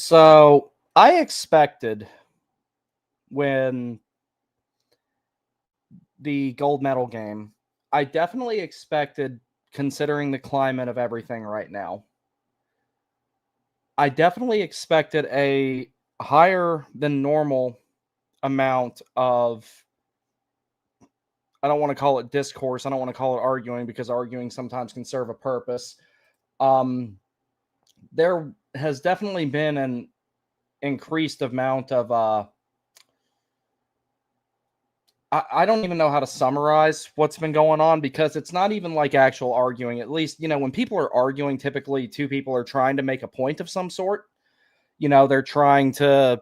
So I expected when the gold medal game, I definitely expected, considering the climate of everything right now, I definitely expected a higher than normal amount of, I don't want to call it discourse. I don't want to call it arguing because arguing sometimes can serve a purpose. Um, there has definitely been an increased amount of I don't even know how to summarize what's been going on because it's not even like actual arguing. At least, when people are arguing, typically two people are trying to make a point of some sort. They're trying to,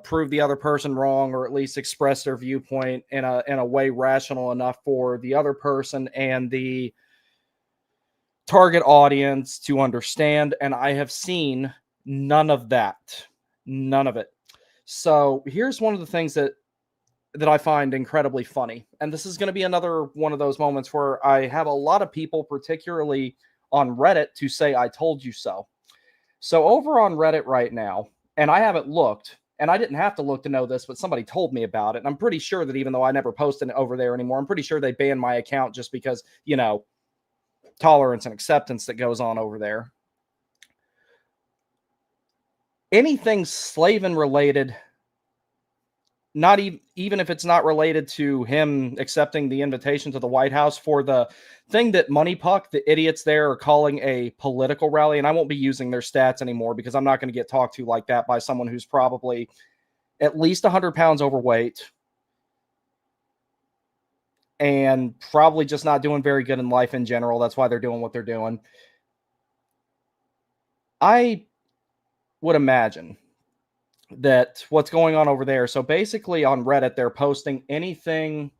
prove the other person wrong or at least express their viewpoint in a way rational enough for the other person and the target audience to understand. And I have seen none of that. None of it. So here's one of the things that I find incredibly funny. And this is going to be another one of those moments where I have a lot of people, particularly on Reddit, to say, I told you so. So over on Reddit right now, and I haven't looked, and I didn't have to look to know this, but somebody told me about it. And I'm pretty sure that even though I never post it over there anymore, I'm pretty sure they banned my account just because, tolerance and acceptance that goes on over there. Anything slaving related, not even if it's not related to him accepting the invitation to the White House for the thing that Money Puck, the idiots there, are calling a political rally. And I won't be using their stats anymore because I'm not going to get talked to like that by someone who's probably at least 100 pounds overweight and probably just not doing very good in life in general. That's why they're doing what they're doing. I would imagine that what's going on over there. So basically on Reddit, they're posting anything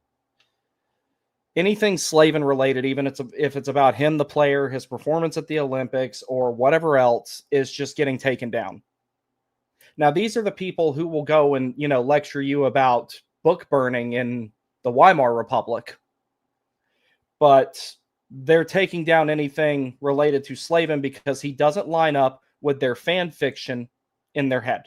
slaving related, even if it's about him, the player, his performance at the Olympics, or whatever else, is just getting taken down. Now, these are the people who will go and, lecture you about book burning in the Weimar Republic. But they're taking down anything related to slaving because he doesn't line up with their fan fiction in their head.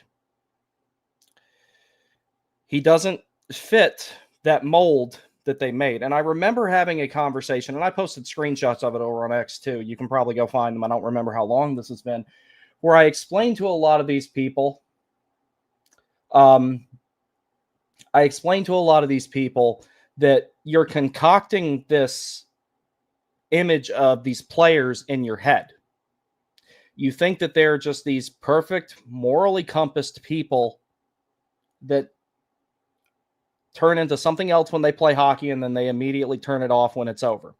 He doesn't fit that mold that they made. And I remember having a conversation, and I posted screenshots of it over on X too. You can probably go find them. I don't remember how long this has been, where I explained to a lot of these people, that you're concocting this image of these players in your head. You think that they're just these perfect, morally compassed people that turn into something else when they play hockey, and then they immediately turn it off when it's over.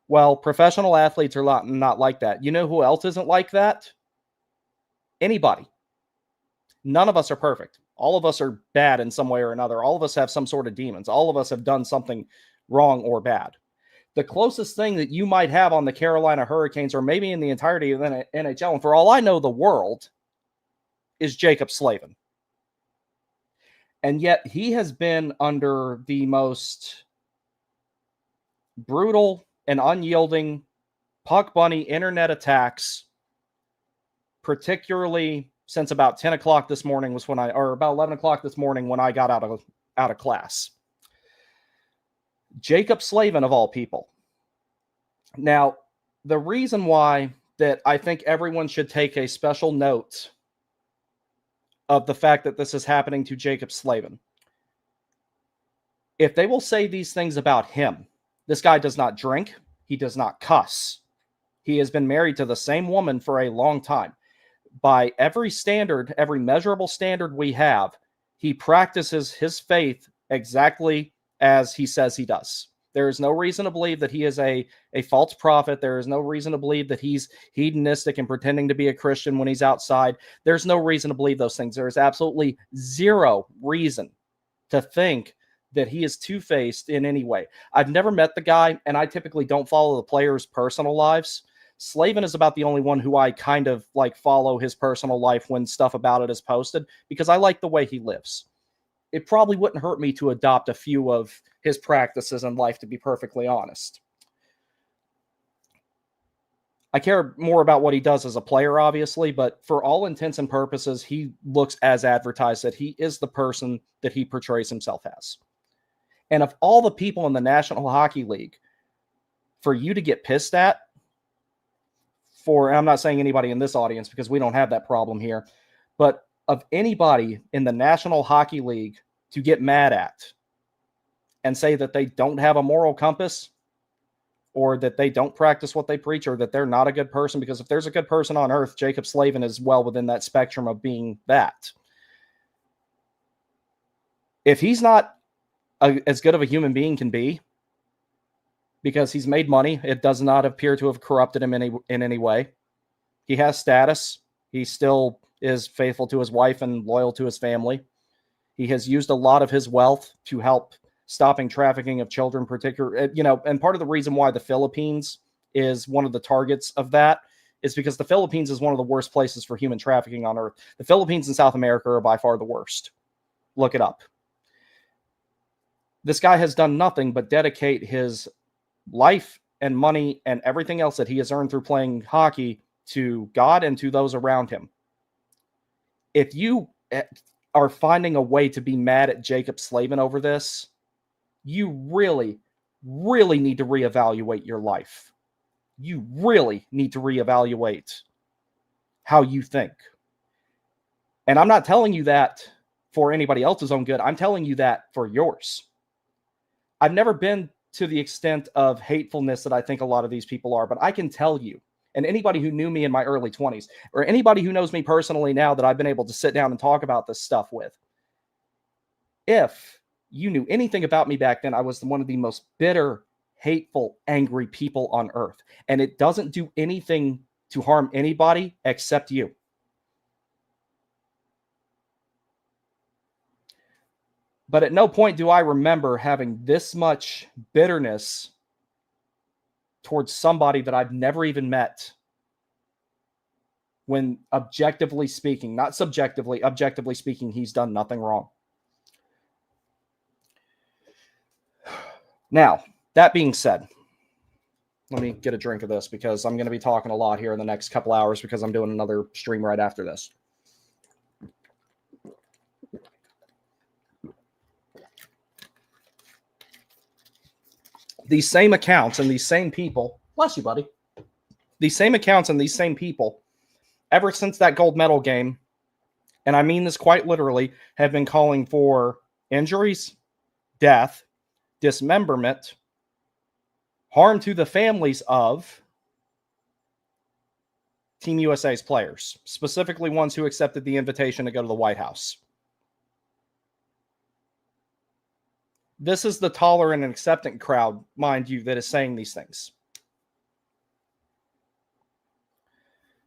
Well, professional athletes are not like that. You know who else isn't like that? Anybody. None of us are perfect. All of us are bad in some way or another. All of us have some sort of demons. All of us have done something wrong or bad. The closest thing that you might have on the Carolina Hurricanes, or maybe in the entirety of the NHL, and for all I know, the world, is Jacob Slavin. And yet he has been under the most brutal and unyielding puck bunny internet attacks, particularly since about 10 o'clock this morning or about 11 o'clock this morning when I got out of class. Jacob Slavin, of all people. Now, the reason why that I think everyone should take a special note of the fact that this is happening to Jacob Slavin. If they will say these things about him, this guy does not drink. He does not cuss. He has been married to the same woman for a long time. By every standard, every measurable standard we have, he practices his faith exactly as he says he does. There is no reason to believe that he is a false prophet. There is no reason to believe that he's hedonistic and pretending to be a Christian when he's outside. There's no reason to believe those things. There is absolutely zero reason to think that he is two-faced in any way. I've never met the guy, and I typically don't follow the players' personal lives. Slavin is about the only one who I kind of follow his personal life when stuff about it is posted, because I like the way he lives. It probably wouldn't hurt me to adopt a few of his practices in life, to be perfectly honest. I care more about what he does as a player, obviously, but for all intents and purposes, he looks as advertised that he is the person that he portrays himself as. And of all the people in the National Hockey League, for you to get pissed at, and I'm not saying anybody in this audience because we don't have that problem here, but of anybody in the National Hockey League to get mad at and say that they don't have a moral compass, or that they don't practice what they preach, or that they're not a good person, because if there's a good person on earth, Jacob Slavin is well within that spectrum of being that. If he's not as good of a human being can be, because he's made money, it does not appear to have corrupted him in any way. He has status. He still is faithful to his wife and loyal to his family. He has used a lot of his wealth to help stopping trafficking of children, particularly, and part of the reason why the Philippines is one of the targets of that is because the Philippines is one of the worst places for human trafficking on earth. The Philippines and South America are by far the worst. Look it up. This guy has done nothing but dedicate his life and money and everything else that he has earned through playing hockey to God and to those around him. If you are finding a way to be mad at Jacob Slavin over this, you really, really need to reevaluate your life. You really need to reevaluate how you think. And I'm not telling you that for anybody else's own good. I'm telling you that for yours. I've never been to the extent of hatefulness that I think a lot of these people are, but I can tell you, and anybody who knew me in my early 20s, or anybody who knows me personally now that I've been able to sit down and talk about this stuff with, if you knew anything about me back then, I was one of the most bitter, hateful, angry people on earth. And it doesn't do anything to harm anybody except you. But at no point do I remember having this much bitterness towards somebody that I've never even met, when objectively speaking, not subjectively, objectively speaking, he's done nothing wrong. Now, that being said, let me get a drink of this because I'm going to be talking a lot here in the next couple hours because I'm doing another stream right after this. These same accounts and these same people, bless you, buddy. These same accounts and these same people, ever since that gold medal game, and I mean this quite literally, have been calling for injuries, death, dismemberment, harm to the families of Team USA's players, specifically ones who accepted the invitation to go to the White House. This is the tolerant and accepting crowd, mind you, that is saying these things.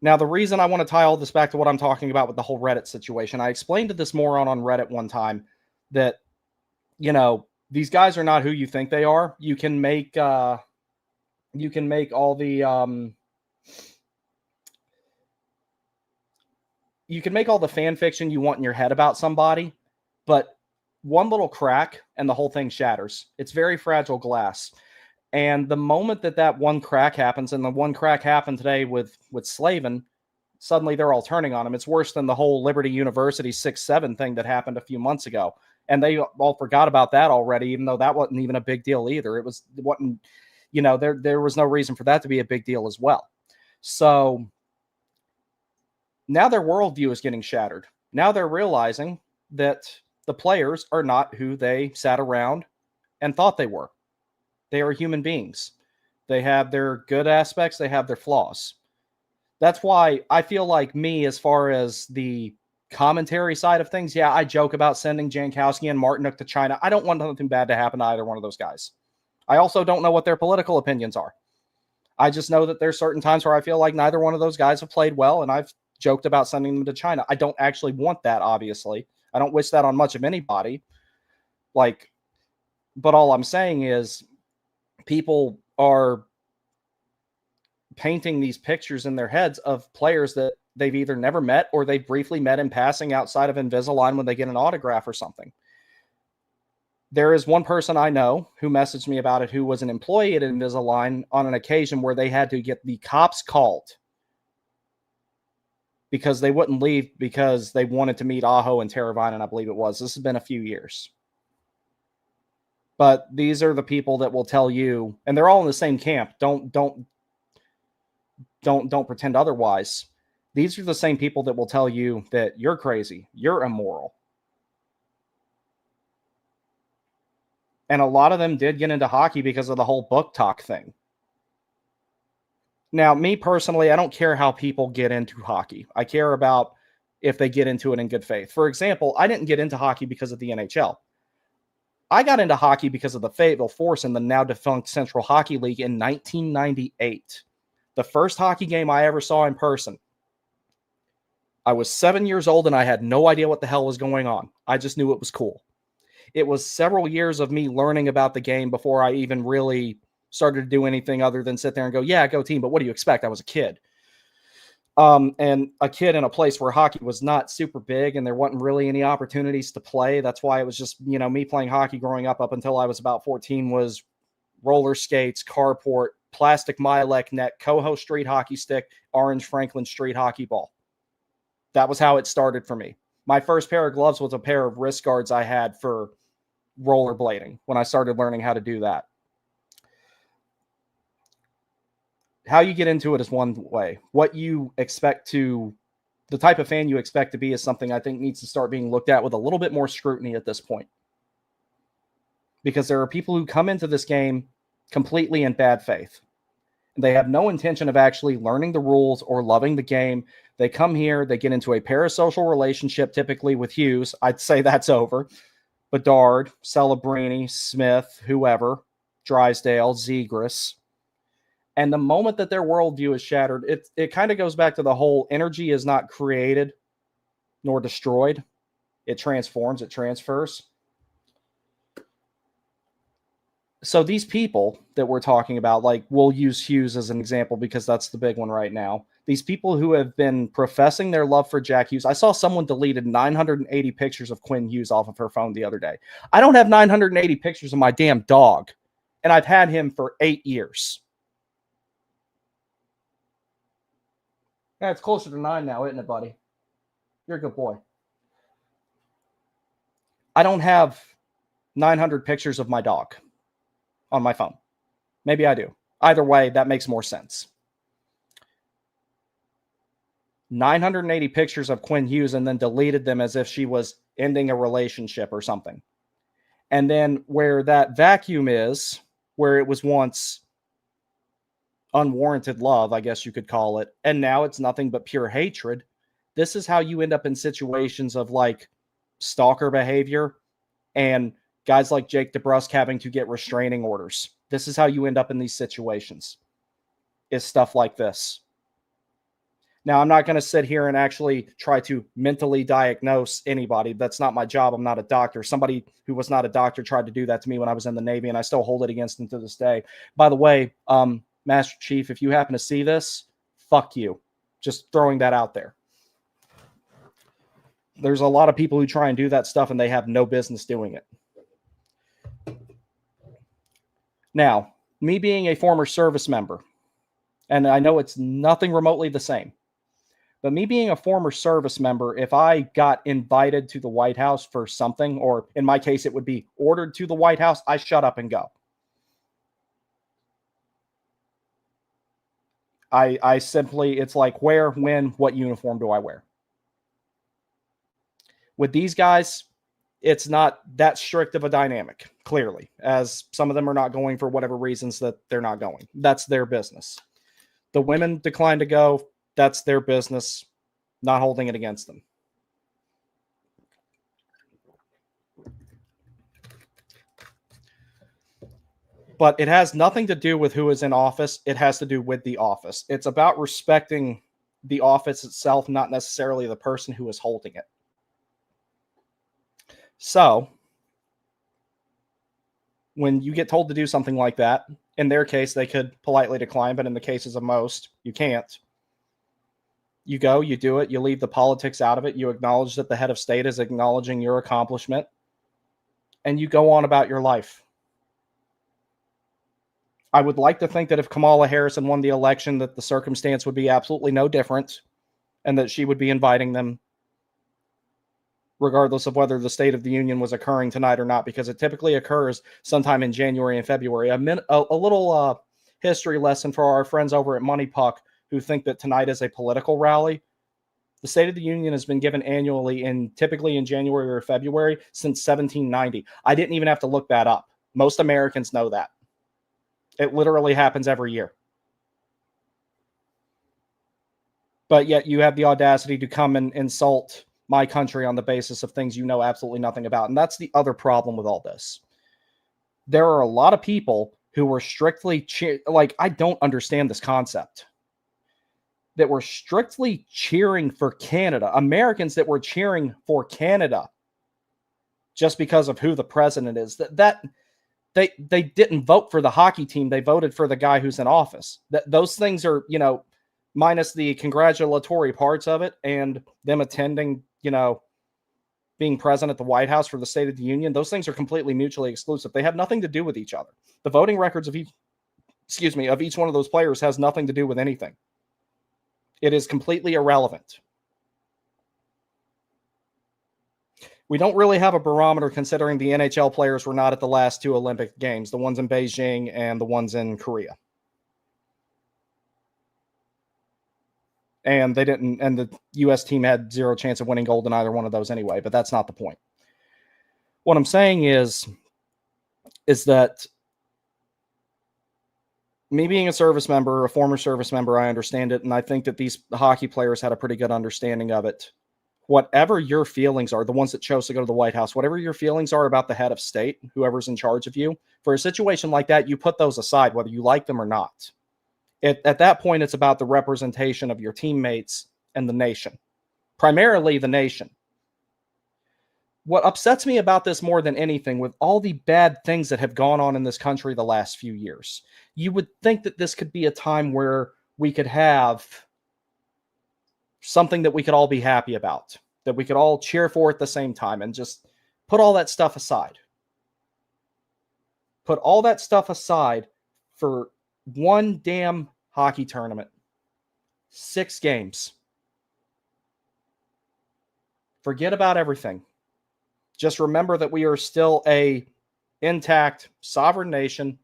Now, the reason I want to tie all this back to what I'm talking about with the whole Reddit situation, I explained to this moron on Reddit one time that, these guys are not who you think they are. You can make all the you can make all the fan fiction you want in your head about somebody, but one little crack and the whole thing shatters. It's very fragile glass. And the moment that one crack happens, and the one crack happened today with Slavin, suddenly they're all turning on him. It's worse than the whole Liberty University 6-7 thing that happened a few months ago. And they all forgot about that already, even though that wasn't even a big deal either. It wasn't, there was no reason for that to be a big deal as well. So now their worldview is getting shattered. Now they're realizing that the players are not who they sat around and thought they were. They are human beings. They have their good aspects. They have their flaws. That's why I feel like me, as far as the commentary side of things, yeah, I joke about sending Jankowski and Martinook to China. I don't want nothing bad to happen to either one of those guys. I also don't know what their political opinions are. I just know that there's certain times where I feel like neither one of those guys have played well, and I've joked about sending them to China. I don't actually want that, obviously. I don't wish that on much of anybody. But all I'm saying is people are painting these pictures in their heads of players that they've either never met or they've briefly met in passing outside of Invisalign when they get an autograph or something. There is one person I know who messaged me about it who was an employee at Invisalign on an occasion where they had to get the cops called because they wouldn't leave because they wanted to meet Aho and Teravine, and I believe it was. This has been a few years. But these are the people that will tell you, and they're all in the same camp. Don't pretend otherwise. These are the same people that will tell you that you're crazy, you're immoral. And a lot of them did get into hockey because of the whole Booktok thing. Now, me personally, I don't care how people get into hockey. I care about if they get into it in good faith. For example, I didn't get into hockey because of the NHL. I got into hockey because of the Fayetteville Force in the now defunct Central Hockey League in 1998. The first hockey game I ever saw in person. I was 7 years old and I had no idea what the hell was going on. I just knew it was cool. It was several years of me learning about the game before I even really started to do anything other than sit there and go, yeah, go team. But what do you expect? I was a kid. And a kid in a place where hockey was not super big and there wasn't really any opportunities to play. That's why it was just, me playing hockey growing up until I was about 14 was roller skates, carport, plastic Milek net, Coho street hockey stick, orange Franklin street hockey ball. That was how it started for me. My first pair of gloves was a pair of wrist guards I had for rollerblading when I started learning how to do that. How you get into it is one way. What you expect to, the type of fan you expect to be is something I think needs to start being looked at with a little bit more scrutiny at this point. Because there are people who come into this game completely in bad faith. They have no intention of actually learning the rules or loving the game. They come here, they get into a parasocial relationship, typically with Hughes. I'd say that's over. Bedard, Celebrini, Smith, whoever, Drysdale, Zegras. And the moment that their worldview is shattered, it kind of goes back to the whole energy is not created nor destroyed. It transforms, it transfers. So these people that we're talking about, like we'll use Hughes as an example because that's the big one right now. These people who have been professing their love for Jack Hughes. I saw someone deleted 980 pictures of Quinn Hughes off of her phone the other day. I don't have 980 pictures of my damn dog, and I've had him for 8 years. Yeah, it's closer to 9 now, isn't it, buddy? You're a good boy. I don't have 900 pictures of my dog on my phone. Maybe I do. Either way, that makes more sense. 980 pictures of Quinn Hughes and then deleted them as if she was ending a relationship or something. And then where that vacuum is, where it was once unwarranted love, I guess you could call it, and now it's nothing but pure hatred. This is how you end up in situations of like stalker behavior and guys like Jake DeBrusk having to get restraining orders. This is how you end up in these situations, is stuff like this. Now, I'm not going to sit here and actually try to mentally diagnose anybody. That's not my job. I'm not a doctor. Somebody who was not a doctor tried to do that to me when I was in the Navy, and I still hold it against them to this day. By the way, Master Chief, if you happen to see this, fuck you. Just throwing that out there. There's a lot of people who try and do that stuff, and they have no business doing it. Now, me being a former service member, and I know it's nothing remotely the same, but me being a former service member, if I got invited to the White House for something, or in my case, it would be ordered to the White House, I shut up and go. I simply, it's like where, when, what uniform do I wear? With these guys, it's not that strict of a dynamic, clearly, as some of them are not going for whatever reasons that they're not going. That's their business. The women decline to go. That's their business. Not holding it against them. But it has nothing to do with who is in office. It has to do with the office. It's about respecting the office itself, not necessarily the person who is holding it. So, when you get told to do something like that, in their case, they could politely decline, but in the cases of most, you can't. You go, you do it, you leave the politics out of it, you acknowledge that the head of state is acknowledging your accomplishment, and you go on about your life. I would like to think that if Kamala Harris won the election, that the circumstance would be absolutely no different and that she would be inviting them regardless of whether the State of the Union was occurring tonight or not, because it typically occurs sometime in January and February. A little history lesson for our friends over at Money Puck who think that tonight is a political rally. The State of the Union has been given annually typically in January or February since 1790. I didn't even have to look that up. Most Americans know that. It literally happens every year. But yet you have the audacity to come and insult my country on the basis of things you know absolutely nothing about. And that's the other problem with all this. There are a lot of people who were strictly I don't understand this concept. That were strictly cheering for Canada. Americans that were cheering for Canada just because of who the president is. They didn't vote for the hockey team. They voted for the guy who's in office. Those things are, minus the congratulatory parts of it and them attending, being present at the White House for the State of the Union. Those things are completely mutually exclusive. They have nothing to do with each other. The voting records of each one of those players has nothing to do with anything. It is completely irrelevant. We don't really have a barometer considering the NHL players were not at the last two Olympic Games, the ones in Beijing and the ones in Korea. And they didn't, and the U.S. team had zero chance of winning gold in either one of those anyway, but that's not the point. What I'm saying is that me being a service member, a former service member, I understand it, and I think that these hockey players had a pretty good understanding of it. Whatever your feelings are, the ones that chose to go to the White House, whatever your feelings are about the head of state, whoever's in charge of you, for a situation like that, you put those aside, whether you like them or not. At that point, it's about the representation of your teammates and the nation, primarily the nation. What upsets me about this more than anything, with all the bad things that have gone on in this country the last few years, you would think that this could be a time where we could have something that we could all be happy about, that we could all cheer for at the same time, and just put all that stuff aside. Put all that stuff aside for one damn hockey tournament. 6 games. Forget about everything. Just remember that we are still a intact sovereign nation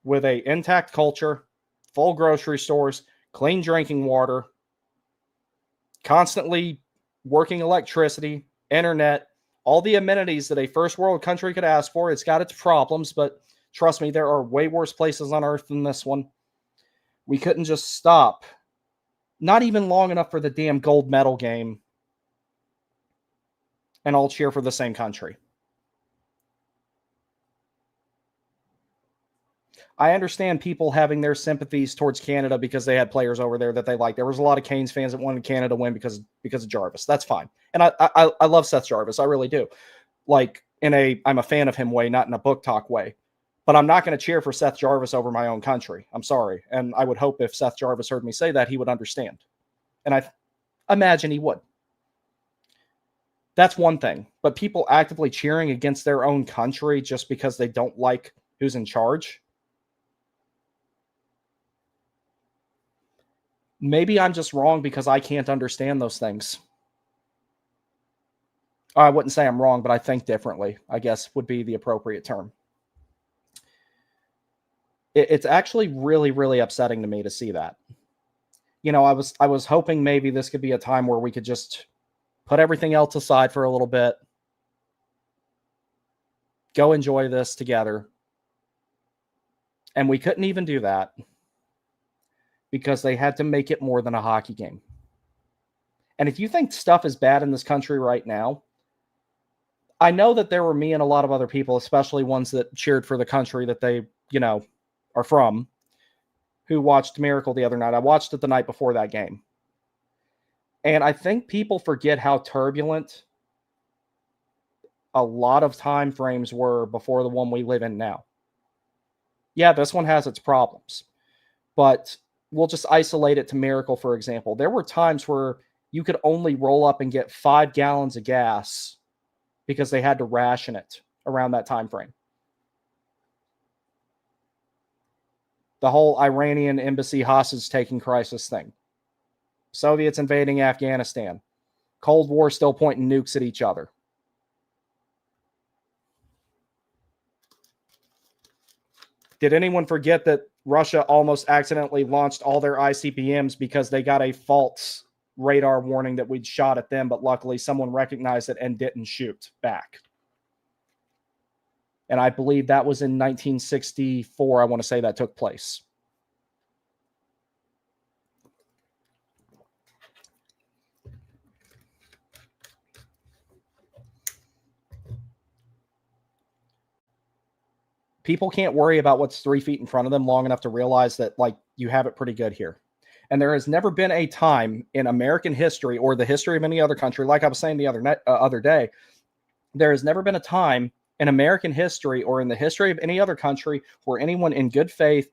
with a intact culture, full grocery stores, clean drinking water, constantly working electricity, internet, all the amenities that a first world country could ask for. It's got its problems, but trust me, there are way worse places on earth than this one. We couldn't just stop, not even long enough for the damn gold medal game, and all cheer for the same country. I understand people having their sympathies towards Canada because they had players over there that they liked. There was a lot of Canes fans that wanted Canada to win because of Jarvis. That's fine. And I love Seth Jarvis. I really do. I'm a fan of him way, not in a Booktok way. But I'm not going to cheer for Seth Jarvis over my own country. I'm sorry. And I would hope if Seth Jarvis heard me say that, he would understand. And I imagine he would. That's one thing. But people actively cheering against their own country just because they don't like who's in charge. Maybe I'm just wrong because I can't understand those things. I wouldn't say I'm wrong, but I think differently, I guess would be the appropriate term. It's actually really, really upsetting to me to see that. I was hoping maybe this could be a time where we could just put everything else aside for a little bit, go enjoy this together. And we couldn't even do that because they had to make it more than a hockey game. And if you think stuff is bad in this country right now, I know that there were me and a lot of other people, especially ones that cheered for the country that they, are from, who watched Miracle the other night. I watched it the night before that game. And I think people forget how turbulent a lot of time frames were before the one we live in now. Yeah, this one has its problems, but we'll just isolate it to Miracle, for example. There were times where you could only roll up and get 5 gallons of gas because they had to ration it around that time frame. The whole Iranian embassy hostage-taking crisis thing. Soviets invading Afghanistan. Cold War still pointing nukes at each other. Did anyone forget that Russia almost accidentally launched all their ICBMs because they got a false radar warning that we'd shot at them, but luckily someone recognized it and didn't shoot back? And I believe that was in 1964. I want to say that took place. People can't worry about what's 3 feet in front of them long enough to realize that, like, you have it pretty good here. And there has never been a time in American history or the history of any other country, like I was saying the other day, there has never been a time in American history or in the history of any other country where anyone in good faith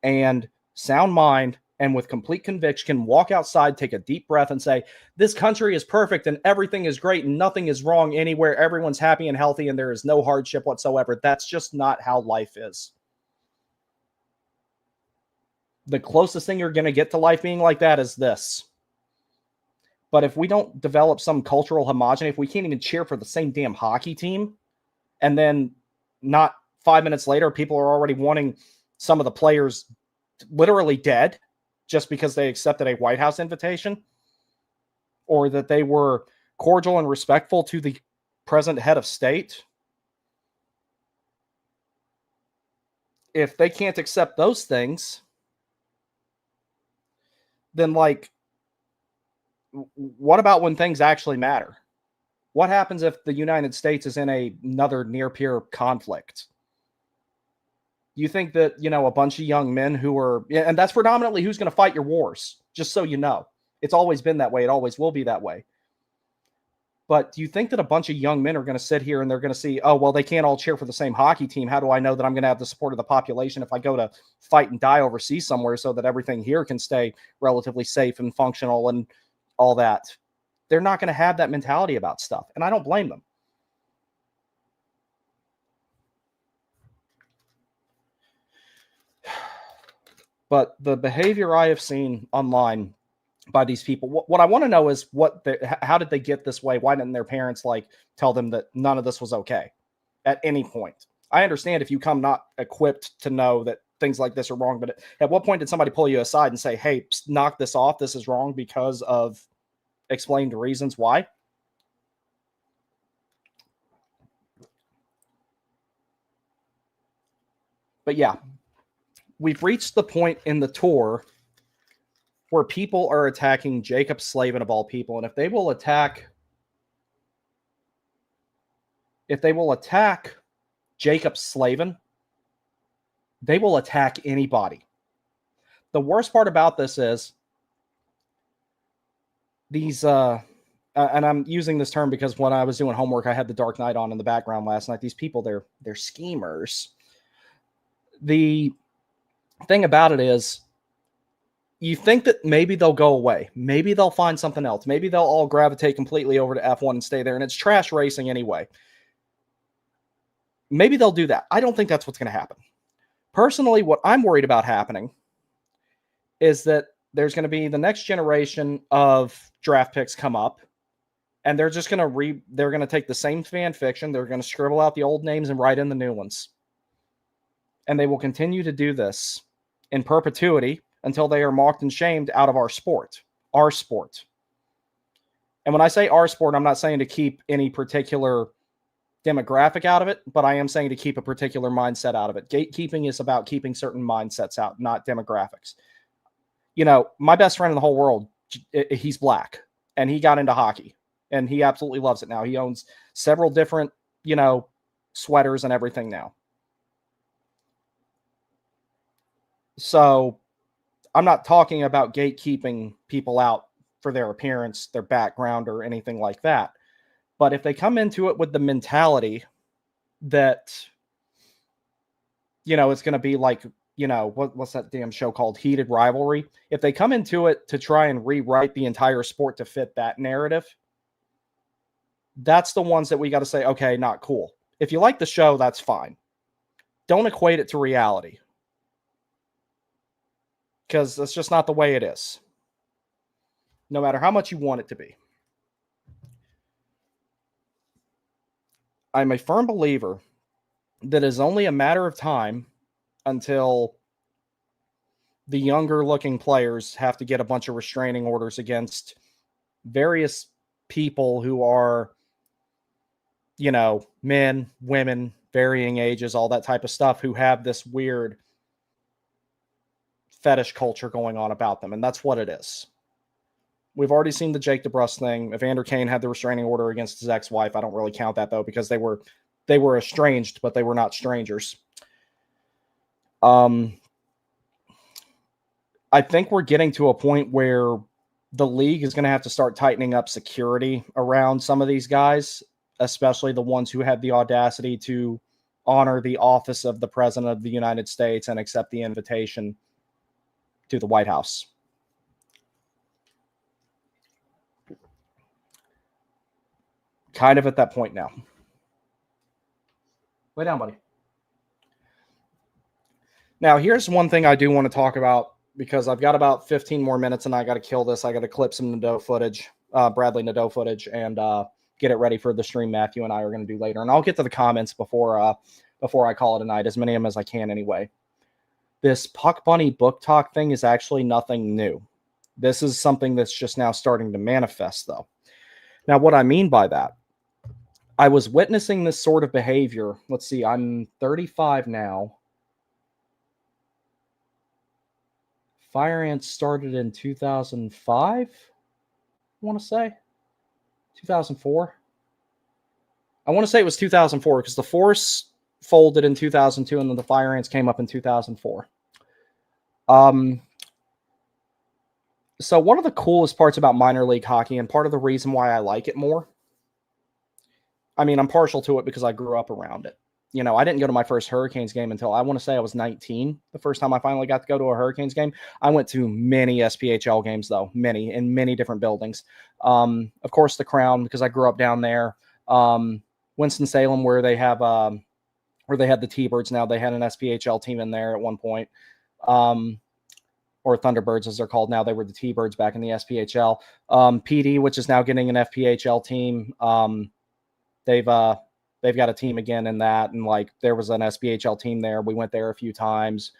and sound mind and with complete conviction can walk outside, take a deep breath and say, this country is perfect and everything is great and nothing is wrong anywhere. Everyone's happy and healthy and there is no hardship whatsoever. That's just not how life is. The closest thing you're going to get to life being like that is this. But if we don't develop some cultural homogeneity, if we can't even cheer for the same damn hockey team, and then not 5 minutes later, people are already wanting some of the players literally dead just because they accepted a White House invitation, or that they were cordial and respectful to the present head of state. If they can't accept those things, then, like, what about when things actually matter? What happens if the United States is in another near-peer conflict? You think that, a bunch of young men who are, and that's predominantly who's going to fight your wars, just so you know. It's always been that way. It always will be that way. But do you think that a bunch of young men are going to sit here and they're going to see, oh, well, they can't all cheer for the same hockey team. How do I know that I'm going to have the support of the population if I go to fight and die overseas somewhere so that everything here can stay relatively safe and functional and all that? They're not going to have that mentality about stuff. And I don't blame them. But the behavior I have seen online by these people, what I want to know is how did they get this way? Why didn't their parents tell them that none of this was okay at any point? I understand if you come not equipped to know that things like this are wrong, but at what point did somebody pull you aside and say, hey, knock this off, this is wrong because of explained reasons why? But yeah, we've reached the point in the tour where people are attacking Jacob Slavin of all people. And if they will attack Jacob Slavin, they will attack anybody. The worst part about this is these, and I'm using this term because when I was doing homework, I had The Dark Knight on in the background last night. These people, they're schemers. The thing about it is, you think that maybe they'll go away. Maybe they'll find something else. Maybe they'll all gravitate completely over to F1 and stay there, and it's trash racing anyway. Maybe they'll do that. I don't think that's what's going to happen. Personally, what I'm worried about happening is that there's going to be the next generation of draft picks come up, and they're just going to take the same fan fiction. They're going to scribble out the old names and write in the new ones. And they will continue to do this in perpetuity until they are mocked and shamed out of our sport. Our sport. And when I say our sport, I'm not saying to keep any particular demographic out of it, but I am saying to keep a particular mindset out of it. Gatekeeping is about keeping certain mindsets out, not demographics. My best friend in the whole world, he's black, and he got into hockey, and he absolutely loves it now. He owns several different, sweaters and everything now. So I'm not talking about gatekeeping people out for their appearance, their background, or anything like that. But if they come into it with the mentality that, it's going to be like, what's that damn show called? Heated Rivalry. If they come into it to try and rewrite the entire sport to fit that narrative, That's the ones that we got to say, okay, not cool. If you like the show, that's fine. Don't equate it to reality, because that's just not the way it is, no matter how much you want it to be. I'm a firm believer that it's only a matter of time until the younger looking players have to get a bunch of restraining orders against various people who are, men, women, varying ages, all that type of stuff, who have this weird fetish culture going on about them. And that's what it is. We've already seen the Jake DeBrus thing. Evander Kane had the restraining order against his ex-wife. I don't really count that, though, because they were estranged, but they were not strangers. I think we're getting to a point where the league is going to have to start tightening up security around some of these guys, especially the ones who had the audacity to honor the office of the President of the United States and accept the invitation to the White House. Kind of at that point now. Lay down, buddy. Now, here's one thing I do want to talk about, because I've got about 15 more minutes and I got to kill this. I got to clip some Nadeau footage, Bradley Nadeau footage, and get it ready for the stream Matthew and I are going to do later. And I'll get to the comments before I call it a night, as many of them as I can anyway. This Puck Bunny Booktok thing is actually nothing new. This is something that's just now starting to manifest, though. Now, what I mean by that, I was witnessing this sort of behavior. Let's see, I'm 35 now. Fire Ants started in 2005, I want to say. 2004. I want to say it was 2004, because the Force folded in 2002, and then the Fire Ants came up in 2004. So one of the coolest parts about minor league hockey, and part of the reason why I like it more, I mean, I'm partial to it because I grew up around it. I didn't go to my first Hurricanes game until, I want to say, I was 19. The first time I finally got to go to a Hurricanes game. I went to many SPHL games, though, in many different buildings. Of course, the Crown, because I grew up down there. Winston-Salem, where they had the T-Birds now. They had an SPHL team in there at one point. Or Thunderbirds, as they're called now. They were the T-Birds back in the SPHL. PD, which is now getting an FPHL team. They've got a team again in that, and there was an SPHL team there. We went there a few times.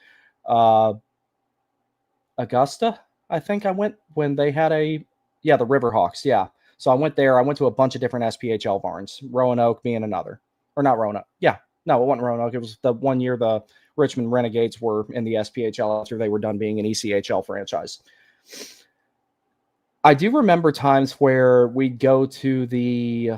Augusta, I think I went when they had the Riverhawks. Yeah. So I went there. I went to a bunch of different SPHL barns, Roanoke being another. Or not Roanoke. Yeah. No, it wasn't Roanoke. It was the one year the Richmond Renegades were in the SPHL after they were done being an ECHL franchise. I do remember times where we'd go to the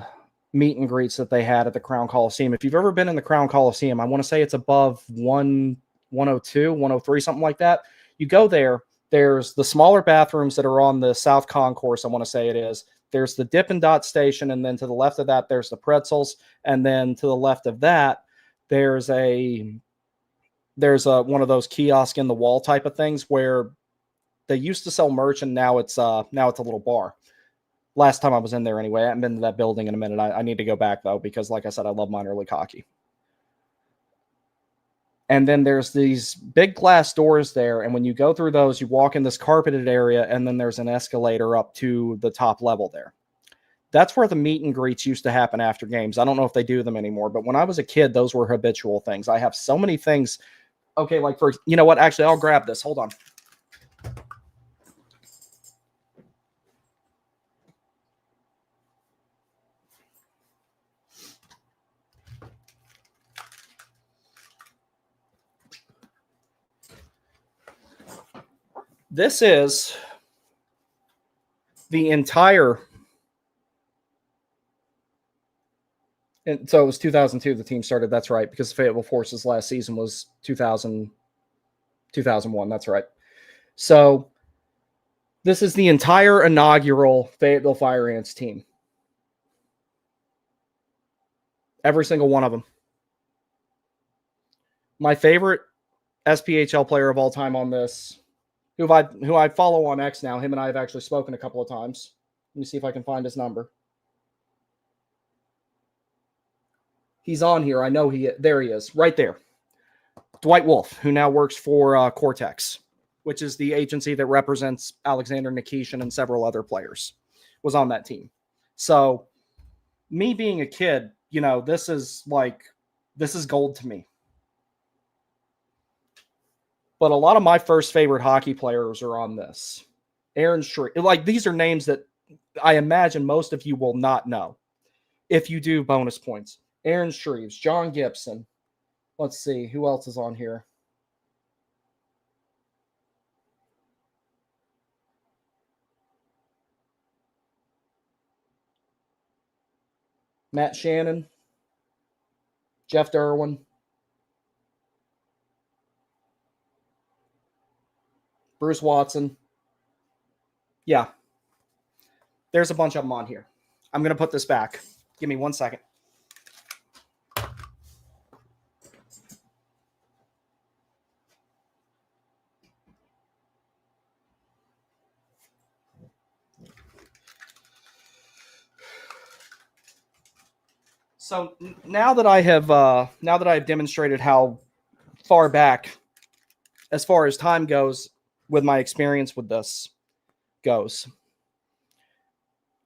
meet and greets that they had at the Crown Coliseum. If you've ever been in the Crown Coliseum, I want to say it's above 102, 103, something like that. You go there, there's the smaller bathrooms that are on the South Concourse, I want to say it is. There's the Dip and Dot station, and then to the left of that, there's the Pretzels, and then to the left of that, there's a one of those kiosk in the wall type of things where they used to sell merch, and now it's a little bar. Last time I was in there anyway. I haven't been to that building in a minute. I need to go back, though, because like I said, I love minor league hockey. And then there's these big glass doors there, and when you go through those, you walk in this carpeted area, and then there's an escalator up to the top level there. That's where the meet and greets used to happen after games. I don't know if they do them anymore, but when I was a kid, those were habitual things. I have so many things. Okay, you know what? Actually, I'll grab this. Hold on. This is the entire. And so it was 2002 the team started. That's right, because Fayetteville Force's last season was 2001. That's right. So this is the entire inaugural Fayetteville Fire Ants team. Every single one of them. My favorite SPHL player of all time on this, who I follow on X now. Him and I have actually spoken a couple of times. Let me see if I can find his number. He's on here. I know there he is, right there. Dwight Wolf, who now works for Cortex, which is the agency that represents Alexander Nikishin and several other players, was on that team. So me being a kid, this is gold to me. But a lot of my first favorite hockey players are on this. Aaron Shreve. These are names that I imagine most of you will not know. If you do, bonus points. Aaron Shreves, John Gibson. Let's see, who else is on here? Matt Shannon, Jeff Derwin, Bruce Watson. Yeah. There's a bunch of them on here. I'm going to put this back. Give me 1 second. So now that I've demonstrated how far back, as far as time goes, with my experience with this goes,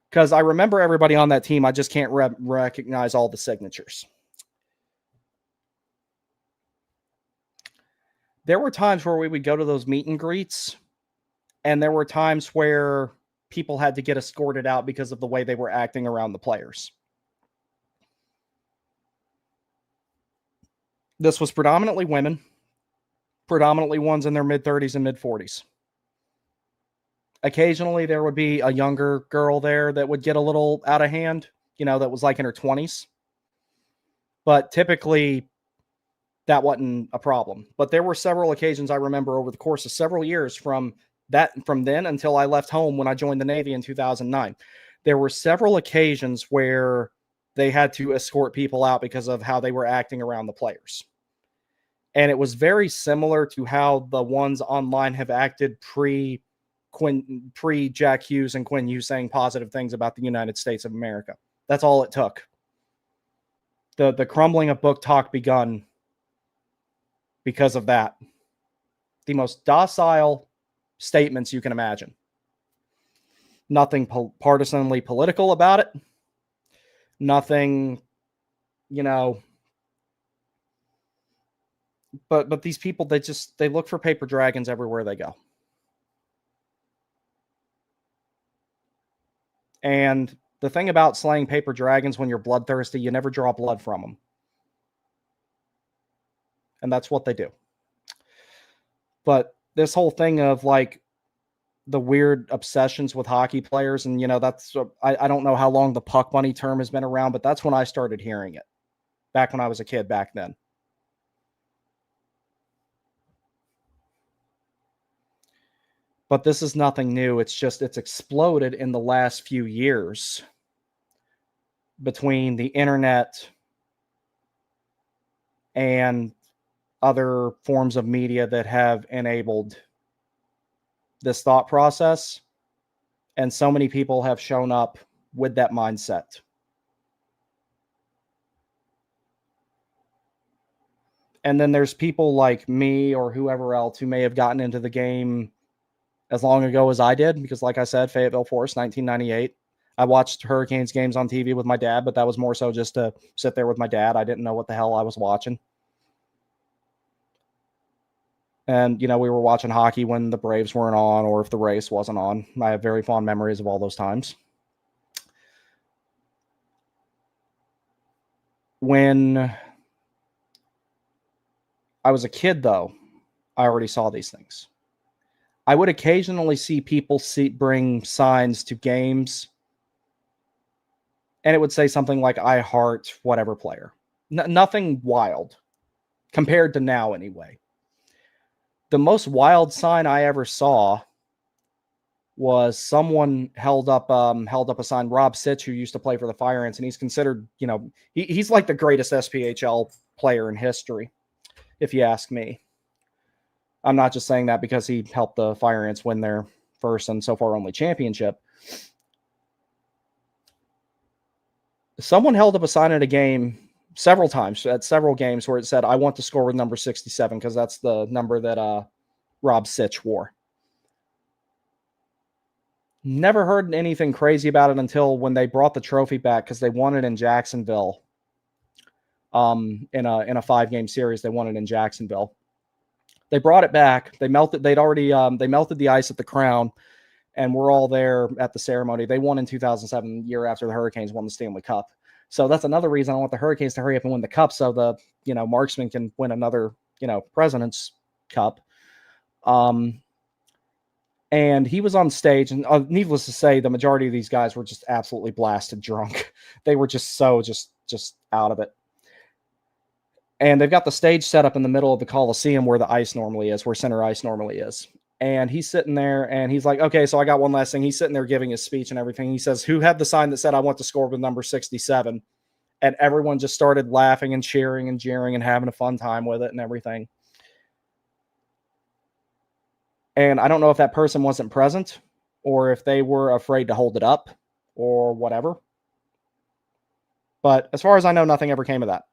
because I remember everybody on that team, I just can't recognize all the signatures. There were times where we would go to those meet and greets, and there were times where people had to get escorted out because of the way they were acting around the players. This was predominantly women, predominantly ones in their mid-30s and mid-40s. Occasionally, there would be a younger girl there that would get a little out of hand, that was like in her 20s. But typically, that wasn't a problem. But there were several occasions I remember over the course of several years from then until I left home when I joined the Navy in 2009. There were several occasions where they had to escort people out because of how they were acting around the players. And it was very similar to how the ones online have acted pre Jack Hughes and Quinn Hughes saying positive things about the United States of America. That's all it took. The crumbling of Booktok begun because of that. The most docile statements you can imagine. Nothing partisanly political about it. Nothing, But these people, they look for paper dragons everywhere they go. And the thing about slaying paper dragons when you're bloodthirsty, you never draw blood from them. And that's what they do. But this whole thing of the weird obsessions with hockey players, and that's I don't know how long the puck bunny term has been around, but that's when I started hearing it. Back when I was a kid back then. But this is nothing new. It's exploded in the last few years between the internet and other forms of media that have enabled this thought process. And so many people have shown up with that mindset. And then there's people like me or whoever else who may have gotten into the game as long ago as I did, because like I said, Fayetteville Force, 1998. I watched Hurricanes games on TV with my dad, but that was more so just to sit there with my dad. I didn't know what the hell I was watching. And, we were watching hockey when the Braves weren't on or if the race wasn't on. I have very fond memories of all those times. When I was a kid, though, I already saw these things. I would occasionally see people bring signs to games, and it would say something like, I heart whatever player. Nothing wild, compared to now anyway. The most wild sign I ever saw was someone held up a sign, Rob Sitch, who used to play for the Fire Ants, and he's considered, he's like the greatest SPHL player in history, if you ask me. I'm not just saying that because he helped the Fire Ants win their first and so far only championship. Someone held up a sign at a game several times at several games where it said, I want to score with number 67 because that's the number that Rob Sitch wore. Never heard anything crazy about it until when they brought the trophy back because they won it in Jacksonville. In a 5-game series, they won it in Jacksonville. They brought it back. They melted. They melted the ice at the Crown, and we're all there at the ceremony. They won in 2007, year after the Hurricanes won the Stanley Cup. So that's another reason I want the Hurricanes to hurry up and win the cup, so the marksman can win another President's Cup. And he was on stage, and needless to say, the majority of these guys were just absolutely blasted drunk. They were just out of it. And they've got the stage set up in the middle of the Coliseum where the ice normally is, where center ice normally is. And he's sitting there, and he's like, okay, so I got one last thing. He's sitting there giving his speech and everything. He says, who had the sign that said, I want to score with number 67? And everyone just started laughing and cheering and jeering and having a fun time with it and everything. And I don't know if that person wasn't present or if they were afraid to hold it up or whatever. But as far as I know, nothing ever came of that.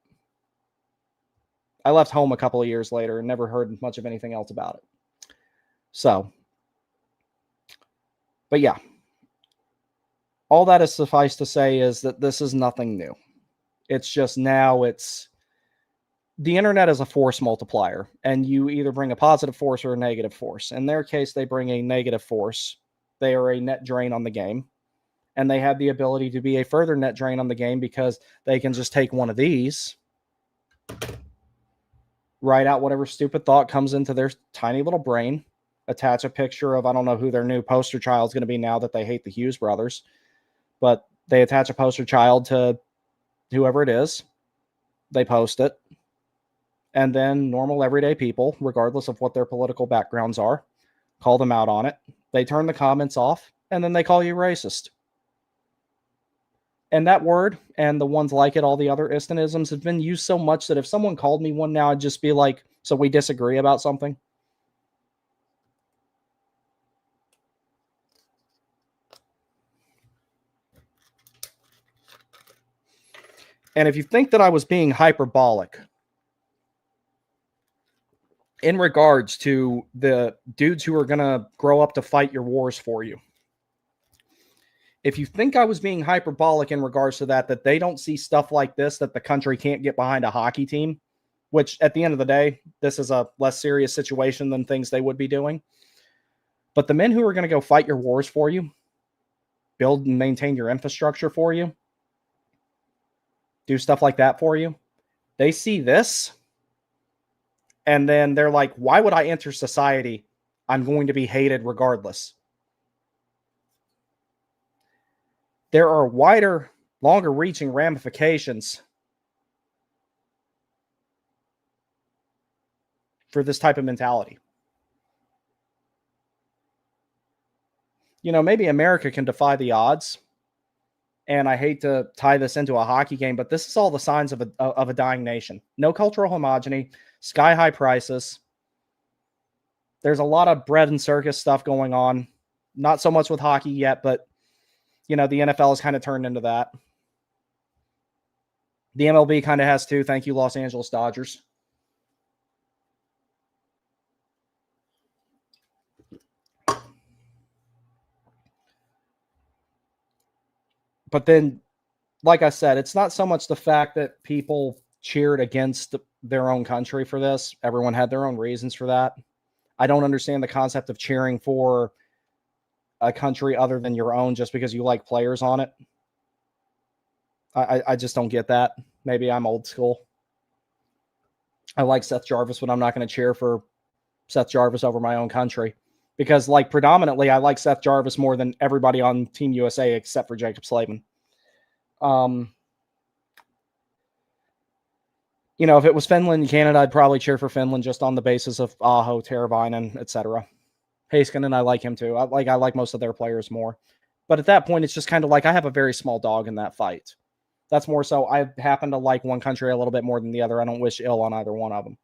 I left home a couple of years later and never heard much of anything else about it. So, but yeah, all that is suffice to say is that this is nothing new. It's just now the internet is a force multiplier, and you either bring a positive force or a negative force. In their case, they bring a negative force. They are a net drain on the game, and they have the ability to be a further net drain on the game because they can just take one of these, write out whatever stupid thought comes into their tiny little brain, attach a picture of, I don't know who their new poster child is going to be now that they hate the Hughes brothers, but they attach a poster child to whoever it is. They post it. And then normal everyday people, regardless of what their political backgrounds are, call them out on it. They turn the comments off, and then they call you racist. And that word and the ones like it, all the other istanisms, have been used so much that if someone called me one now, I'd just be like, so we disagree about something? And if you think that I was being hyperbolic in regards to the dudes who are going to grow up to fight your wars for you, if you think I was being hyperbolic in regards to that they don't see stuff like this, that the country can't get behind a hockey team, which at the end of the day, this is a less serious situation than things they would be doing. But the men who are going to go fight your wars for you, build and maintain your infrastructure for you, do stuff like that for you, they see this, and then they're like, why would I enter society? I'm going to be hated regardless. There are wider, longer-reaching ramifications for this type of mentality. Maybe America can defy the odds, and I hate to tie this into a hockey game, but this is all the signs of a dying nation. No cultural homogeny, sky-high prices. There's a lot of bread and circus stuff going on. Not so much with hockey yet, but the NFL has kind of turned into that. The MLB kind of has too. Thank you, Los Angeles Dodgers. But then, like I said, it's not so much the fact that people cheered against their own country for this. Everyone had their own reasons for that. I don't understand the concept of cheering for a country other than your own just because you like players on it. I just don't get that. Maybe I'm old school. I like Seth Jarvis, but I'm not going to cheer for Seth Jarvis over my own country because, predominantly, I like Seth Jarvis more than everybody on Team USA except for Jacob Slavin. If it was Finland and Canada, I'd probably cheer for Finland just on the basis of Aho, Teravainen, etc. Heiskanen, I like him too. I like most of their players more. But at that point, it's just kind of like I have a very small dog in that fight. That's more so I happen to like one country a little bit more than the other. I don't wish ill on either one of them.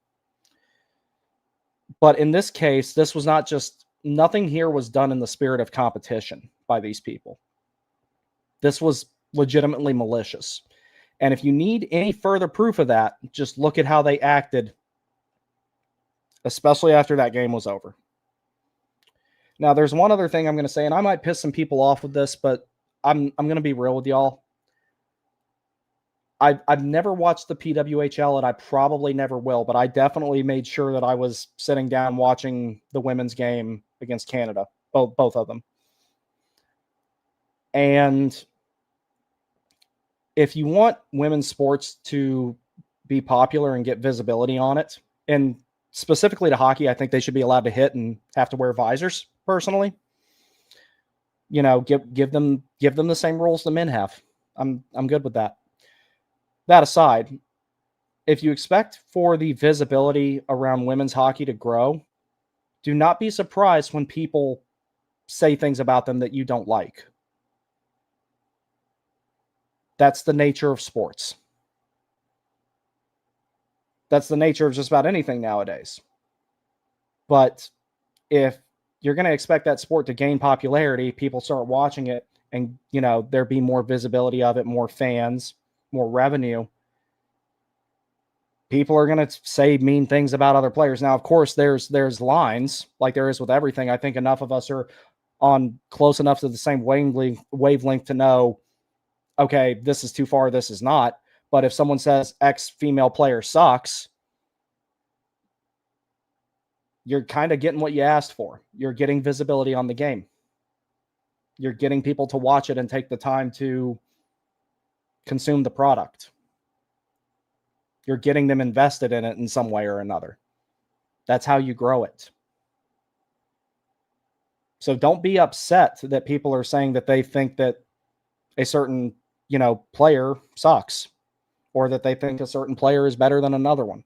But in this case, this was not just, nothing here was done in the spirit of competition by these people. This was legitimately malicious. And if you need any further proof of that, just look at how they acted, especially after that game was over. Now, there's one other thing I'm going to say, and I might piss some people off with this, but I'm going to be real with y'all. I've never watched the PWHL, and I probably never will, but I definitely made sure that I was sitting down watching the women's game against Canada, both of them. And if you want women's sports to be popular and get visibility on it, and specifically to hockey, I think they should be allowed to hit and have to wear visors, personally. You know, give them the same rules the men have. I'm good with that. That aside, if you expect for the visibility around women's hockey to grow, do not be surprised when people say things about them that you don't like. That's the nature of sports. That's the nature of just about anything nowadays. But if you're going to expect that sport to gain popularity, people start watching it, and, you know, there be more visibility of it, more fans, more revenue, people are going to say mean things about other players. Now, of course, there's lines, like there is with everything. I think enough of us are on close enough to the same wavelength to know, okay, this is too far, this is not. But if someone says X female player sucks, you're kind of getting what you asked for. You're getting visibility on the game. You're getting people to watch it and take the time to consume the product. You're getting them invested in it in some way or another. That's how you grow it. So don't be upset that people are saying that they think that a certain, you know, player sucks, or that they think a certain player is better than another one.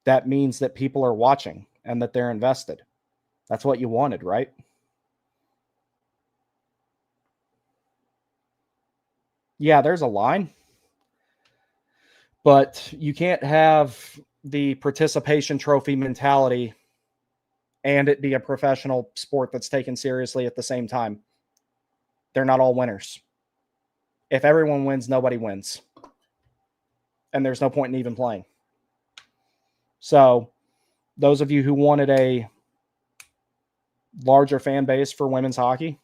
That means that people are watching and that they're invested. That's what you wanted, right? Yeah, there's a line. But you can't have the participation trophy mentality and it be a professional sport that's taken seriously at the same time. They're not all winners. If everyone wins, nobody wins. And there's no point in even playing. So those of you who wanted a larger fan base for women's hockey,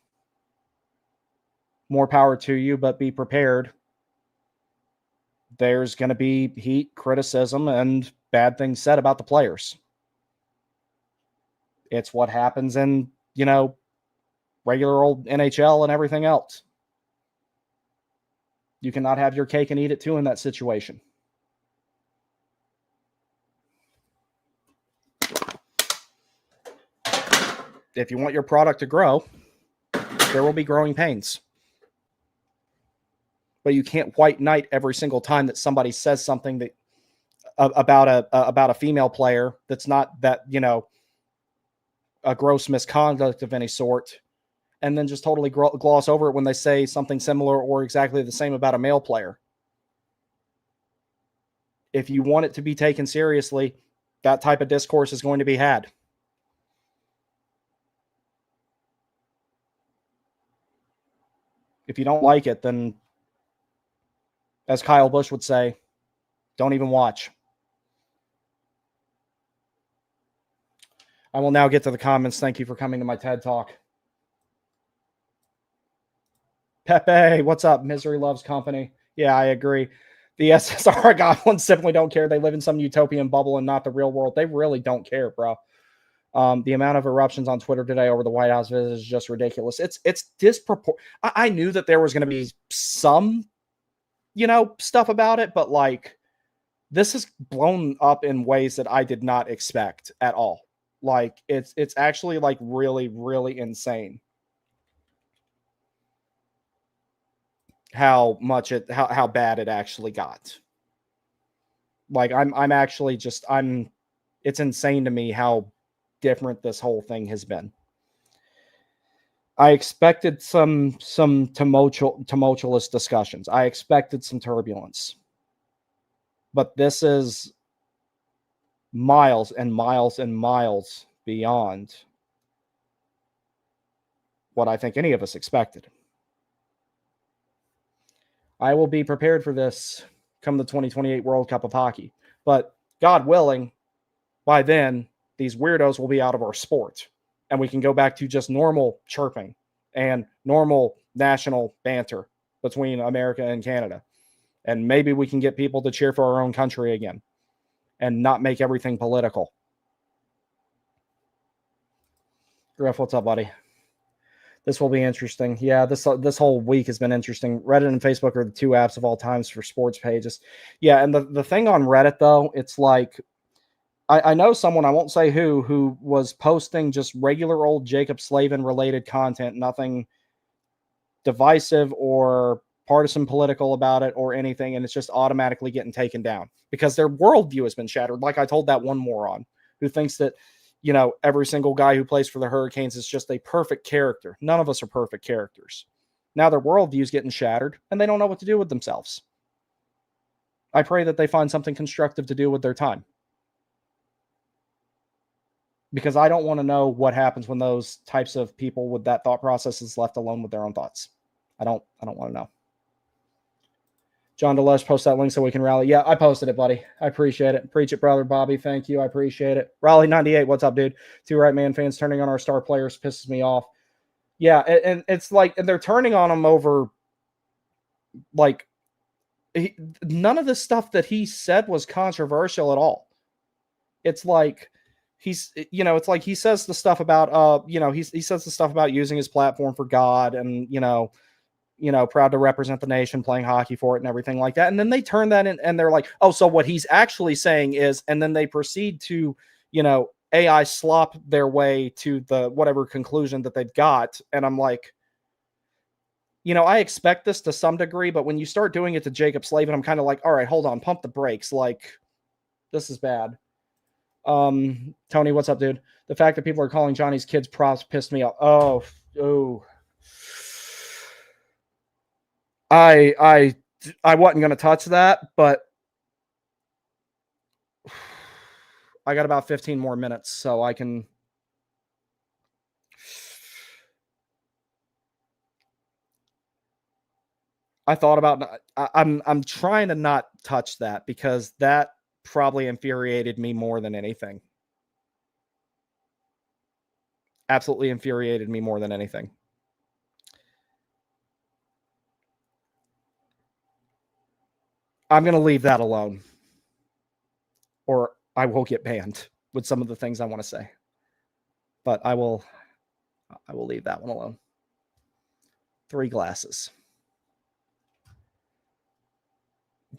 more power to you, but be prepared. There's going to be heat, criticism, and bad things said about the players. It's what happens in, you know, regular old NHL and everything else. You cannot have your cake and eat it too in that situation. If you want your product to grow, there will be growing pains. But you can't white knight every single time that somebody says something that about a female player that's not that, you know, a gross misconduct of any sort, and then just totally gloss over it when they say something similar or exactly the same about a male player. If you want it to be taken seriously, that type of discourse is going to be had. If you don't like it, then, as Kyle Busch would say, don't even watch. I will now get to the comments. Thank you for coming to my TED Talk. Pepe, what's up? Misery loves company. Yeah, I agree. The SSR goblins simply don't care. They live in some utopian bubble and not the real world. They really don't care, bro. The amount of eruptions on Twitter today over the White House visit is just ridiculous. It's disproportionate. I knew that there was going to be some, you know, stuff about it, but like, this is blown up in ways that I did not expect at all. Like, it's actually like really, really insane how much how bad it actually got. Like, I'm actually just, it's insane to me how different this whole thing has been. I expected some tumultuous discussions. I expected some turbulence. But this is miles and miles and miles beyond what I think any of us expected. I will be prepared for this come the 2028 World Cup of Hockey. But God willing, by then, these weirdos will be out of our sport. And we can go back to just normal chirping and normal national banter between America and Canada. And maybe we can get people to cheer for our own country again and not make everything political. Griff, what's up, buddy? This will be interesting. Yeah, this whole week has been interesting. Reddit and Facebook are the two apps of all times for sports pages. Yeah, and the thing on Reddit, though, it's like, I know someone, I won't say who was posting just regular old Jacob Slavin-related content, nothing divisive or partisan political about it or anything, and it's just automatically getting taken down because their worldview has been shattered. Like I told that one moron who thinks that, every single guy who plays for the Hurricanes is just a perfect character. None of us are perfect characters. Now their worldview is getting shattered, and they don't know what to do with themselves. I pray that they find something constructive to do with their time. Because I don't want to know what happens when those types of people with that thought process is left alone with their own thoughts. I don't want to know. John DeLush, post that link so we can rally. Yeah, I posted it, buddy. I appreciate it. Preach it, brother Bobby. Thank you. I appreciate it. Raleigh98, what's up, dude? Two right man fans turning on our star players pisses me off. Yeah, and it's like, and they're turning on them over, like, none of the stuff that he said was controversial at all. It's like, it's like he says the stuff about, he says the stuff about using his platform for God and, proud to represent the nation, playing hockey for it and everything like that. And then they turn that in and they're like, oh, so what he's actually saying is, and then they proceed to, AI slop their way to the whatever conclusion that they've got. And I'm like, I expect this to some degree, but when you start doing it to Jacob Slavin, I'm kind of like, all right, hold on, pump the brakes. Like, this is bad. Tony, what's up, dude? The fact that people are calling Johnny's kids props pissed me off. Oh. I wasn't going to touch that, but I got about 15 more minutes, so I can. I thought about. I'm trying to not touch that because that probably infuriated me more than anything. Absolutely infuriated me more than anything. I'm going to leave that alone, or I will get banned with some of the things I want to say. But I will leave that one alone. 3 glasses.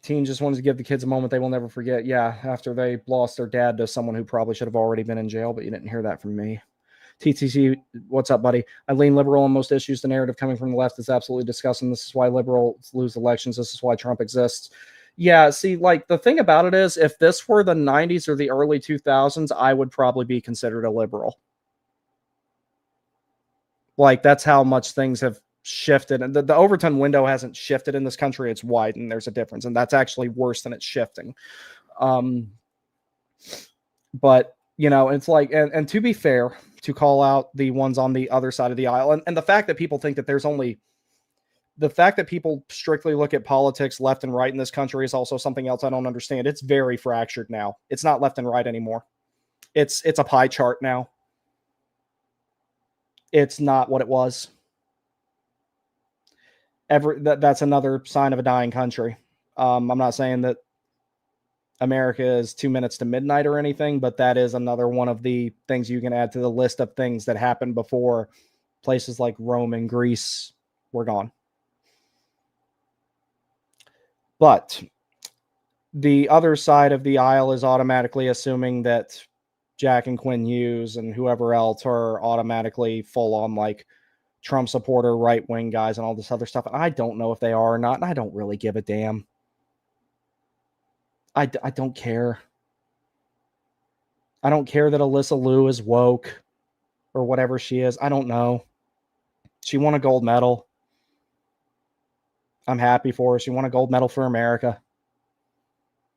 Team just wanted to give the kids a moment they will never forget. Yeah, after they lost their dad to someone who probably should have already been in jail, but you didn't hear that from me. TTC, what's up, buddy? I lean liberal on most issues. The narrative coming from the left is absolutely disgusting. This is why liberals lose elections. This is why Trump exists. Yeah, see, like, the thing about it is, if this were the 90s or the early 2000s, I would probably be considered a liberal. Like, that's how much things have shifted. And the Overton window hasn't shifted in this country. It's widened. There's a difference. And that's actually worse than it's shifting. But, it's like, and to be fair, to call out the ones on the other side of the aisle, and the fact that people think that the fact that people strictly look at politics left and right in this country is also something else I don't understand. It's very fractured now. It's not left and right anymore. It's a pie chart now. It's not what it was. That's another sign of a dying country. I'm not saying that America is 2 minutes to midnight or anything, but that is another one of the things you can add to the list of things that happened before places like Rome and Greece were gone. But the other side of the aisle is automatically assuming that Jack and Quinn Hughes and whoever else are automatically full on like Trump supporter, right-wing guys and all this other stuff. And I don't know if they are or not, and I don't really give a damn. I don't care. I don't care that Alyssa Liu is woke or whatever she is. I don't know. She won a gold medal. I'm happy for her. She won a gold medal for America.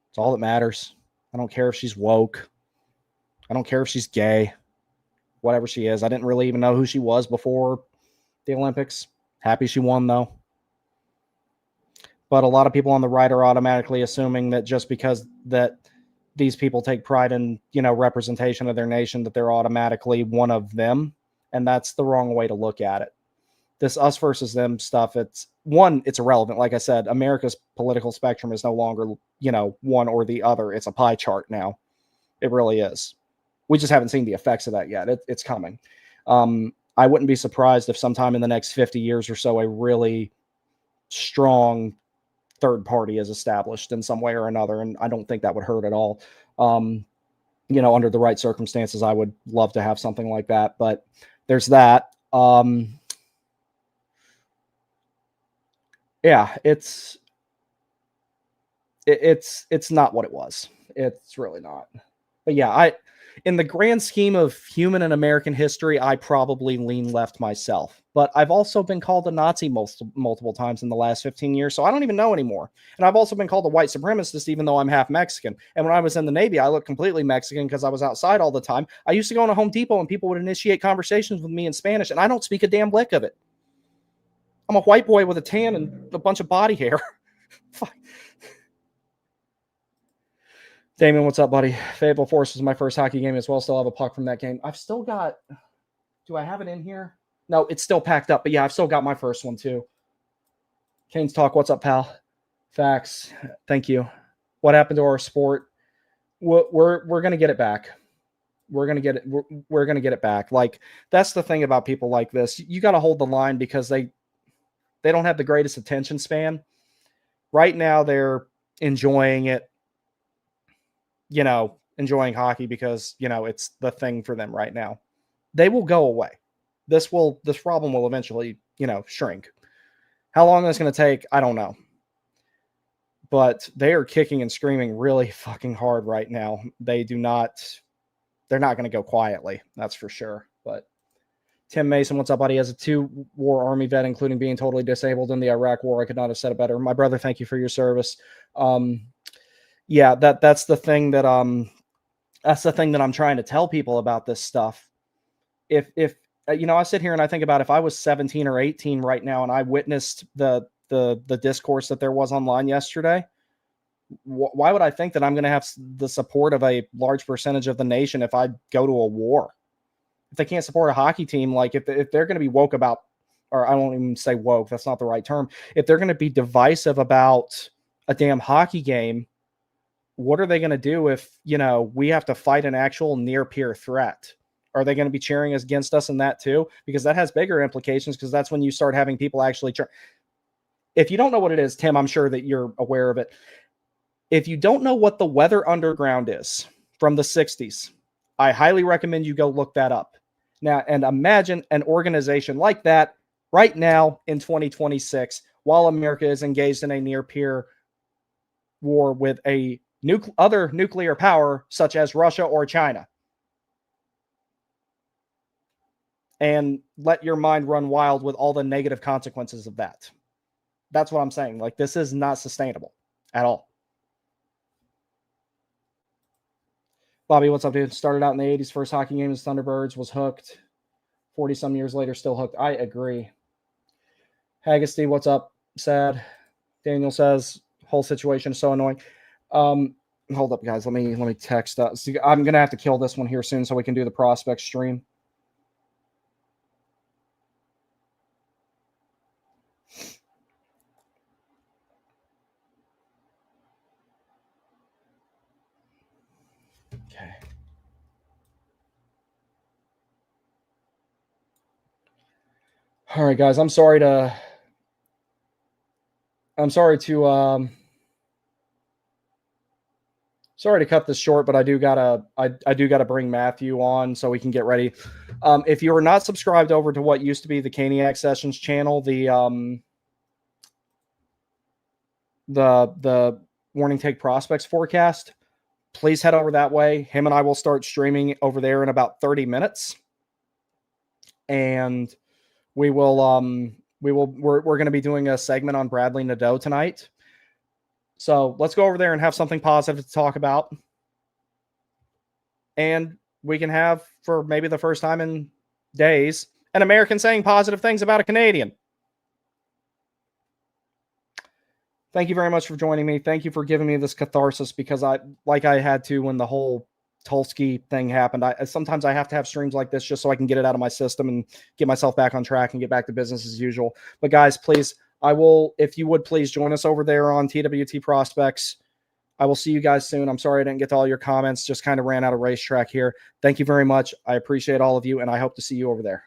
It's all that matters. I don't care if she's woke. I don't care if she's gay. Whatever she is. I didn't really even know who she was before the Olympics. Happy she won, though. But a lot of people on the right are automatically assuming that just because that these people take pride in, representation of their nation, that they're automatically one of them. And that's the wrong way to look at it. This us versus them stuff, it's irrelevant. Like I said, America's political spectrum is no longer, one or the other. It's a pie chart now. It really is. We just haven't seen the effects of that yet. It's coming. I wouldn't be surprised if sometime in the next 50 years or so, a really strong third party is established in some way or another. And I don't think that would hurt at all. Under the right circumstances, I would love to have something like that, but there's that. Yeah, it's not what it was. It's really not. But yeah, in the grand scheme of human and American history, I probably lean left myself. But I've also been called a Nazi multiple times in the last 15 years, so I don't even know anymore. And I've also been called a white supremacist, even though I'm half Mexican. And when I was in the Navy, I looked completely Mexican because I was outside all the time. I used to go into Home Depot and people would initiate conversations with me in Spanish, and I don't speak a damn lick of it. I'm a white boy with a tan and a bunch of body hair. Damon, what's up, buddy? Fayetteville Force was my first hockey game as well. Still have a puck from that game. I've still got... Do I have it in here? No, it's still packed up. But yeah, I've still got my first one too. Kane's Talk, what's up, pal? Facts. Thank you. What happened to our sport? We're going to get it back. We're going to get it. We're going to get it back. Like, that's the thing about people like this. You got to hold the line because they don't have the greatest attention span. Right now, they're enjoying it. Enjoying hockey because, it's the thing for them right now. They will go away. This problem will eventually, shrink. How long that's going to take, I don't know. But they are kicking and screaming really fucking hard right now. They're not going to go quietly. That's for sure. But Tim Mason, what's up, buddy? As a 2-war Army vet, including being totally disabled in the Iraq War, I could not have said it better. My brother, thank you for your service. Yeah, that's the thing that I'm trying to tell people about this stuff. If I sit here and I think about if I was 17 or 18 right now and I witnessed the discourse that there was online yesterday, why would I think that I'm going to have the support of a large percentage of the nation if I go to a war? If they can't support a hockey team, like if they're going to be woke about, or I won't even say woke, that's not the right term. If they're going to be divisive about a damn hockey game, what are they going to do if, we have to fight an actual near peer threat? Are they going to be cheering against us in that too? Because that has bigger implications, because that's when you start having people actually If you don't know what it is, Tim, I'm sure that you're aware of it. If you don't know what the Weather Underground is from the 60s, I highly recommend you go look that up. Now, and imagine an organization like that right now in 2026, while America is engaged in a near peer war with a other nuclear power such as Russia or China. And let your mind run wild with all the negative consequences of that. That's what I'm saying. Like, this is not sustainable at all. Bobby, what's up, dude? Started out in the 80s, first hockey game as Thunderbirds, was hooked. 40-some years later, still hooked. I agree. Haggesty, what's up? Sad. Daniel says, whole situation is so annoying. Hold up, guys. Let me text. I'm gonna have to kill this one here soon so we can do the prospect stream. Okay. All right, guys. I'm sorry to cut this short, but I do gotta bring Matthew on so we can get ready. If you are not subscribed over to what used to be the Caniac Sessions channel, the Warning Take Prospects forecast, please head over that way. Him and I will start streaming over there in about 30 minutes, and we're going to be doing a segment on Bradley Nadeau tonight. So let's go over there and have something positive to talk about. And we can have, for maybe the first time in days, an American saying positive things about a Canadian. Thank you very much for joining me. Thank you for giving me this catharsis, because I had to when the whole Tulski thing happened. Sometimes I have to have streams like this just so I can get it out of my system and get myself back on track and get back to business as usual. But guys, please, if you would please join us over there on TWT Prospects. I will see you guys soon. I'm sorry I didn't get to all your comments. Just kind of ran out of racetrack here. Thank you very much. I appreciate all of you, and I hope to see you over there.